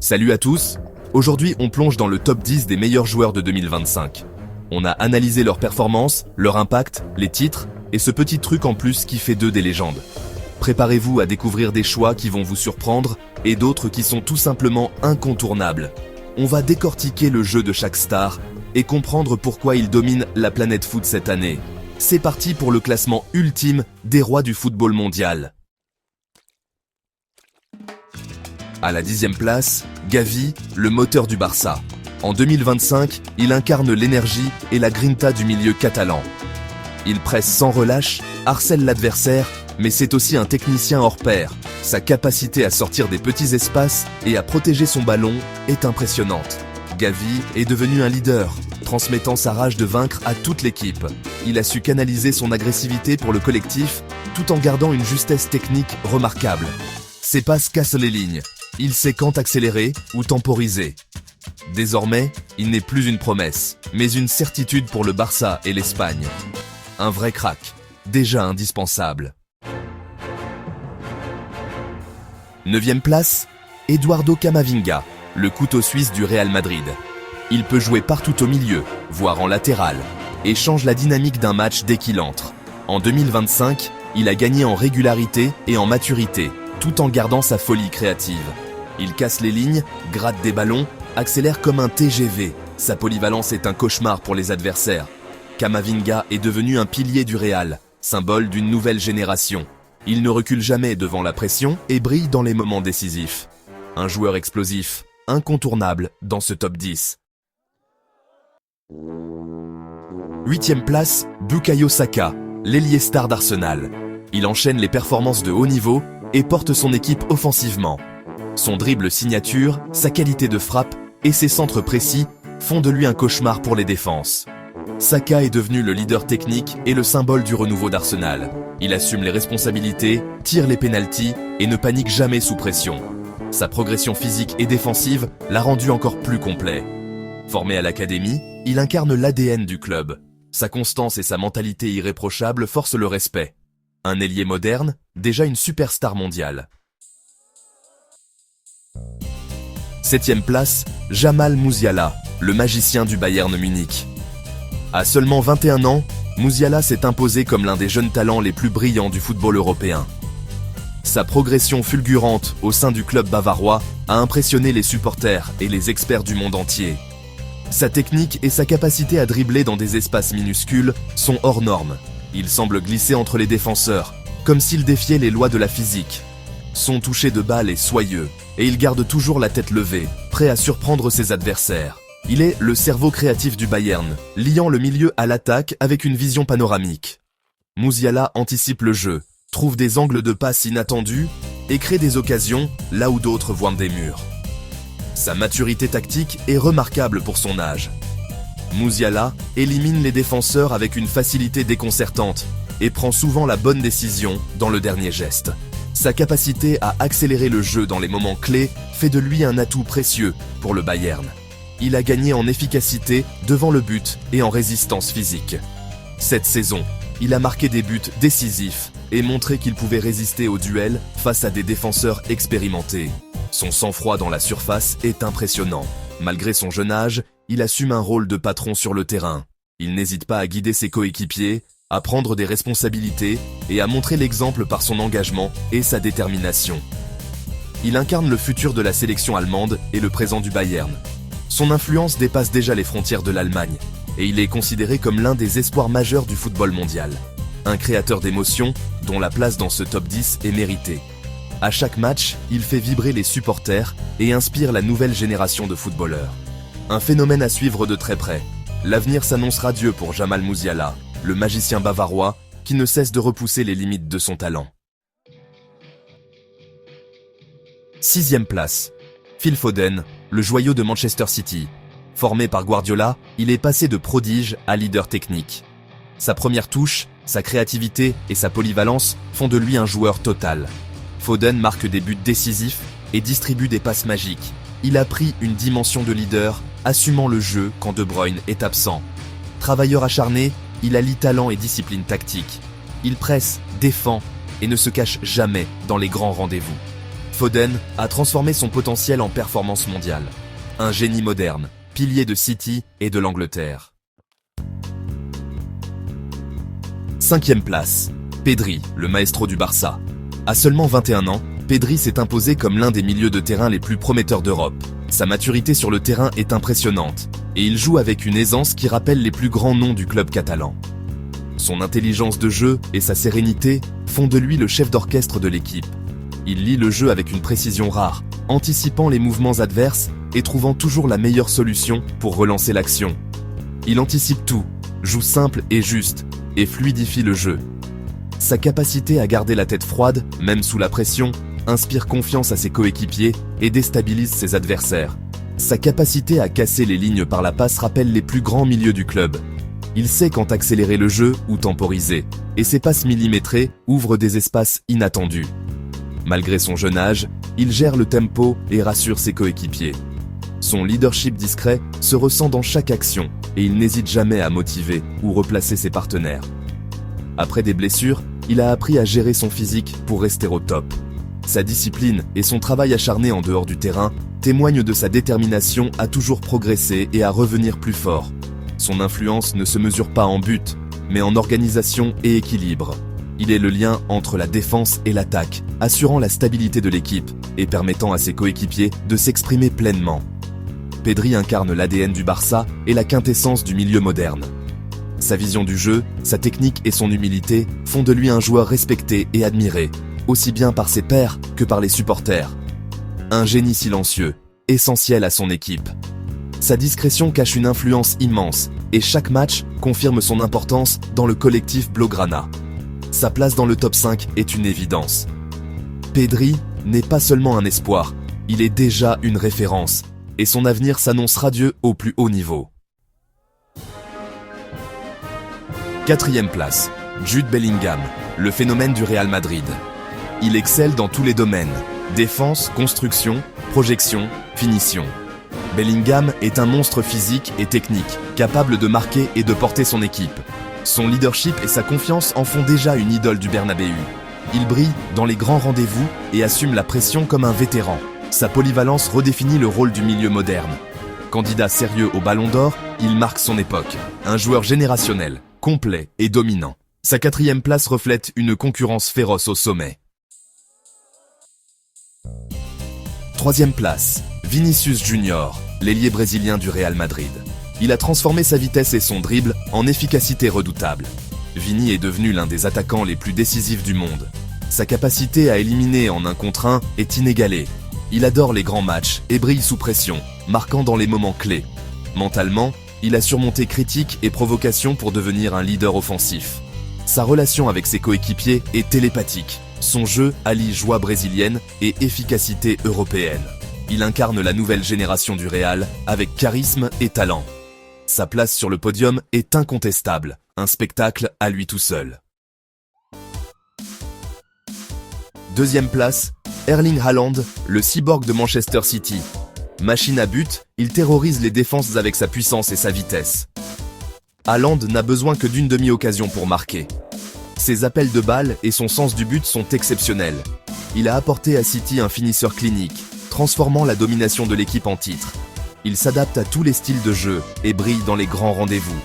Salut à tous, aujourd'hui on plonge dans le top 10 des meilleurs joueurs de 2025. On a analysé leurs performances, leur impact, les titres, et ce petit truc en plus qui fait d'eux des légendes. Préparez-vous à découvrir des choix qui vont vous surprendre, et d'autres qui sont tout simplement incontournables. On va décortiquer le jeu de chaque star, et comprendre pourquoi il domine la planète foot cette année. C'est parti pour le classement ultime des rois du football mondial. À la 10e place, Gavi, le moteur du Barça. En 2025, il incarne l'énergie et la grinta du milieu catalan. Il presse sans relâche, harcèle l'adversaire, mais c'est aussi un technicien hors pair. Sa capacité à sortir des petits espaces et à protéger son ballon est impressionnante. Gavi est devenu un leader, transmettant sa rage de vaincre à toute l'équipe. Il a su canaliser son agressivité pour le collectif, tout en gardant une justesse technique remarquable. Ses passes cassent les lignes. Il sait quand accélérer ou temporiser. Désormais, il n'est plus une promesse, mais une certitude pour le Barça et l'Espagne. Un vrai crack, déjà indispensable. 9e place, Eduardo Camavinga, le couteau suisse du Real Madrid. Il peut jouer partout au milieu, voire en latéral, et change la dynamique d'un match dès qu'il entre. En 2025, il a gagné en régularité et en maturité, tout en gardant sa folie créative. Il casse les lignes, gratte des ballons, accélère comme un TGV. Sa polyvalence est un cauchemar pour les adversaires. Camavinga est devenu un pilier du Real, symbole d'une nouvelle génération. Il ne recule jamais devant la pression et brille dans les moments décisifs. Un joueur explosif, incontournable dans ce top 10. 8e place, Bukayo Saka, l'ailier star d'Arsenal. Il enchaîne les performances de haut niveau et porte son équipe offensivement. Son dribble signature, sa qualité de frappe et ses centres précis font de lui un cauchemar pour les défenses. Saka est devenu le leader technique et le symbole du renouveau d'Arsenal. Il assume les responsabilités, tire les pénaltys et ne panique jamais sous pression. Sa progression physique et défensive l'a rendu encore plus complet. Formé à l'académie, il incarne l'ADN du club. Sa constance et sa mentalité irréprochable forcent le respect. Un ailier moderne, déjà une superstar mondiale. 7e place, Jamal Musiala, le magicien du Bayern Munich. À seulement 21 ans, Musiala s'est imposé comme l'un des jeunes talents les plus brillants du football européen. Sa progression fulgurante au sein du club bavarois a impressionné les supporters et les experts du monde entier. Sa technique et sa capacité à dribbler dans des espaces minuscules sont hors normes. Il semble glisser entre les défenseurs, comme s'il défiait les lois de la physique. Son toucher de balle est soyeux, et il garde toujours la tête levée, prêt à surprendre ses adversaires. Il est le cerveau créatif du Bayern, liant le milieu à l'attaque avec une vision panoramique. Musiala anticipe le jeu, trouve des angles de passe inattendus et crée des occasions là où d'autres voient des murs. Sa maturité tactique est remarquable pour son âge. Musiala élimine les défenseurs avec une facilité déconcertante et prend souvent la bonne décision dans le dernier geste. Sa capacité à accélérer le jeu dans les moments clés fait de lui un atout précieux pour le Bayern. Il a gagné en efficacité devant le but et en résistance physique. Cette saison, il a marqué des buts décisifs et montré qu'il pouvait résister aux duels face à des défenseurs expérimentés. Son sang-froid dans la surface est impressionnant. Malgré son jeune âge, il assume un rôle de patron sur le terrain. Il n'hésite pas à guider ses coéquipiers, à prendre des responsabilités et à montrer l'exemple par son engagement et sa détermination. Il incarne le futur de la sélection allemande et le présent du Bayern. Son influence dépasse déjà les frontières de l'Allemagne et il est considéré comme l'un des espoirs majeurs du football mondial. Un créateur d'émotions dont la place dans ce top 10 est méritée. À chaque match, il fait vibrer les supporters et inspire la nouvelle génération de footballeurs. Un phénomène à suivre de très près. L'avenir s'annonce radieux pour Jamal Musiala, le magicien bavarois qui ne cesse de repousser les limites de son talent. 6e place, Phil Foden, le joyau de Manchester City. Formé par Guardiola, il est passé de prodige à leader technique. Sa première touche, sa créativité et sa polyvalence font de lui un joueur total. Foden marque des buts décisifs et distribue des passes magiques. Il a pris une dimension de leader, assumant le jeu quand De Bruyne est absent. Travailleur acharné, il allie talent et discipline tactique. Il presse, défend et ne se cache jamais dans les grands rendez-vous. Foden a transformé son potentiel en performance mondiale. Un génie moderne, pilier de City et de l'Angleterre. 5e place, Pedri, le maestro du Barça. À seulement 21 ans, Pedri s'est imposé comme l'un des milieux de terrain les plus prometteurs d'Europe. Sa maturité sur le terrain est impressionnante, et il joue avec une aisance qui rappelle les plus grands noms du club catalan. Son intelligence de jeu et sa sérénité font de lui le chef d'orchestre de l'équipe. Il lit le jeu avec une précision rare, anticipant les mouvements adverses et trouvant toujours la meilleure solution pour relancer l'action. Il anticipe tout, joue simple et juste, et fluidifie le jeu. Sa capacité à garder la tête froide, même sous la pression, inspire confiance à ses coéquipiers et déstabilise ses adversaires. Sa capacité à casser les lignes par la passe rappelle les plus grands milieux du club. Il sait quand accélérer le jeu ou temporiser, et ses passes millimétrées ouvrent des espaces inattendus. Malgré son jeune âge, il gère le tempo et rassure ses coéquipiers. Son leadership discret se ressent dans chaque action, et il n'hésite jamais à motiver ou replacer ses partenaires. Après des blessures, il a appris à gérer son physique pour rester au top. Sa discipline et son travail acharné en dehors du terrain témoignent de sa détermination à toujours progresser et à revenir plus fort. Son influence ne se mesure pas en but, mais en organisation et équilibre. Il est le lien entre la défense et l'attaque, assurant la stabilité de l'équipe et permettant à ses coéquipiers de s'exprimer pleinement. Pedri incarne l'ADN du Barça et la quintessence du milieu moderne. Sa vision du jeu, sa technique et son humilité font de lui un joueur respecté et admiré, aussi bien par ses pairs que par les supporters. Un génie silencieux, essentiel à son équipe. Sa discrétion cache une influence immense, et chaque match confirme son importance dans le collectif Blaugrana. Sa place dans le top 5 est une évidence. Pedri n'est pas seulement un espoir, il est déjà une référence, et son avenir s'annonce radieux au plus haut niveau. 4e place, Jude Bellingham, le phénomène du Real Madrid. Il excelle dans tous les domaines, défense, construction, projection, finition. Bellingham est un monstre physique et technique, capable de marquer et de porter son équipe. Son leadership et sa confiance en font déjà une idole du Bernabéu. Il brille dans les grands rendez-vous et assume la pression comme un vétéran. Sa polyvalence redéfinit le rôle du milieu moderne. Candidat sérieux au Ballon d'Or, il marque son époque. Un joueur générationnel, complet et dominant. Sa 4e place reflète une concurrence féroce au sommet. 3e place, Vinicius Junior, l'ailier brésilien du Real Madrid. Il a transformé sa vitesse et son dribble en efficacité redoutable. Vini est devenu l'un des attaquants les plus décisifs du monde. Sa capacité à éliminer en 1 contre 1 est inégalée. Il adore les grands matchs et brille sous pression, marquant dans les moments clés. Mentalement, il a surmonté critiques et provocations pour devenir un leader offensif. Sa relation avec ses coéquipiers est télépathique. Son jeu allie joie brésilienne et efficacité européenne. Il incarne la nouvelle génération du Real avec charisme et talent. Sa place sur le podium est incontestable, un spectacle à lui tout seul. 2e place, Erling Haaland, le cyborg de Manchester City. Machine à but, il terrorise les défenses avec sa puissance et sa vitesse. Haaland n'a besoin que d'une demi-occasion pour marquer. Ses appels de balles et son sens du but sont exceptionnels. Il a apporté à City un finisseur clinique, transformant la domination de l'équipe en titre. Il s'adapte à tous les styles de jeu et brille dans les grands rendez-vous.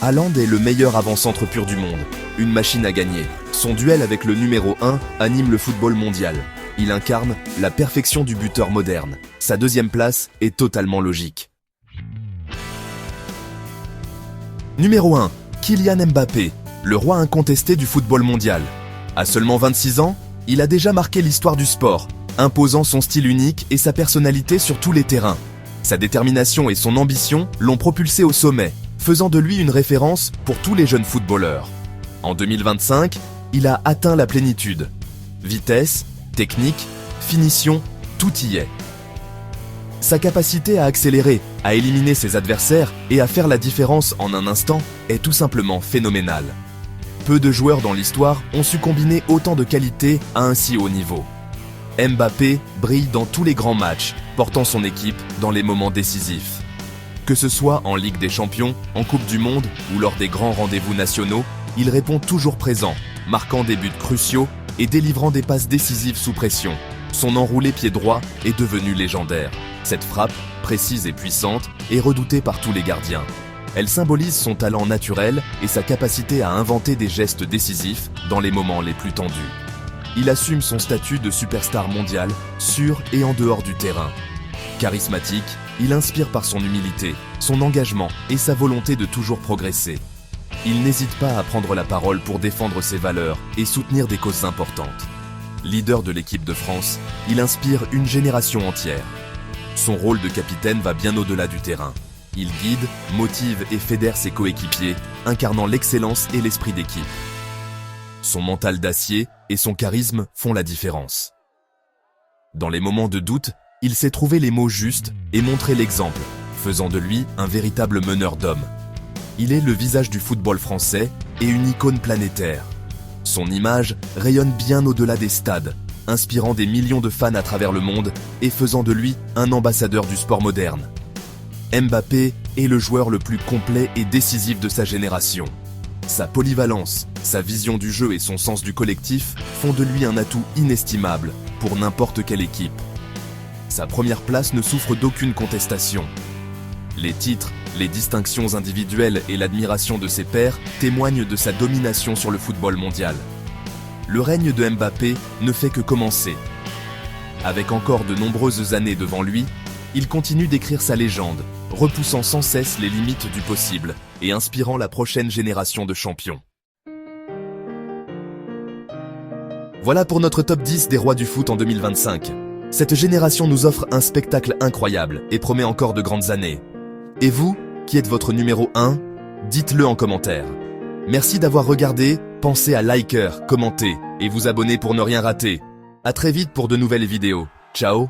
Haaland est le meilleur avant-centre pur du monde, une machine à gagner. Son duel avec le numéro 1 anime le football mondial. Il incarne la perfection du buteur moderne. Sa 2e place est totalement logique. Numéro 1, Kylian Mbappé, le roi incontesté du football mondial. À seulement 26 ans, il a déjà marqué l'histoire du sport, imposant son style unique et sa personnalité sur tous les terrains. Sa détermination et son ambition l'ont propulsé au sommet, faisant de lui une référence pour tous les jeunes footballeurs. En 2025, il a atteint la plénitude. Vitesse, technique, finition, tout y est. Sa capacité à accélérer, à éliminer ses adversaires et à faire la différence en un instant est tout simplement phénoménale. Peu de joueurs dans l'histoire ont su combiner autant de qualités à un si haut niveau. Mbappé brille dans tous les grands matchs, portant son équipe dans les moments décisifs. Que ce soit en Ligue des Champions, en Coupe du Monde ou lors des grands rendez-vous nationaux, il répond toujours présent, marquant des buts cruciaux et délivrant des passes décisives sous pression. Son enroulé pied droit est devenu légendaire. Cette frappe, précise et puissante, est redoutée par tous les gardiens. Elle symbolise son talent naturel et sa capacité à inventer des gestes décisifs dans les moments les plus tendus. Il assume son statut de superstar mondial, sur et en dehors du terrain. Charismatique, il inspire par son humilité, son engagement et sa volonté de toujours progresser. Il n'hésite pas à prendre la parole pour défendre ses valeurs et soutenir des causes importantes. Leader de l'équipe de France, il inspire une génération entière. Son rôle de capitaine va bien au-delà du terrain. Il guide, motive et fédère ses coéquipiers, incarnant l'excellence et l'esprit d'équipe. Son mental d'acier et son charisme font la différence. Dans les moments de doute, il sait trouver les mots justes et montrer l'exemple, faisant de lui un véritable meneur d'hommes. Il est le visage du football français et une icône planétaire. Son image rayonne bien au-delà des stades, inspirant des millions de fans à travers le monde et faisant de lui un ambassadeur du sport moderne. Mbappé est le joueur le plus complet et décisif de sa génération. Sa polyvalence, sa vision du jeu et son sens du collectif font de lui un atout inestimable pour n'importe quelle équipe. Sa première place ne souffre d'aucune contestation. Les titres, les distinctions individuelles et l'admiration de ses pairs témoignent de sa domination sur le football mondial. Le règne de Mbappé ne fait que commencer. Avec encore de nombreuses années devant lui, il continue d'écrire sa légende, repoussant sans cesse les limites du possible et inspirant la prochaine génération de champions. Voilà pour notre top 10 des rois du foot en 2025. Cette génération nous offre un spectacle incroyable et promet encore de grandes années. Et vous, qui êtes votre numéro 1, dites-le en commentaire. Merci d'avoir regardé, pensez à liker, commenter et vous abonner pour ne rien rater. À très vite pour de nouvelles vidéos. Ciao.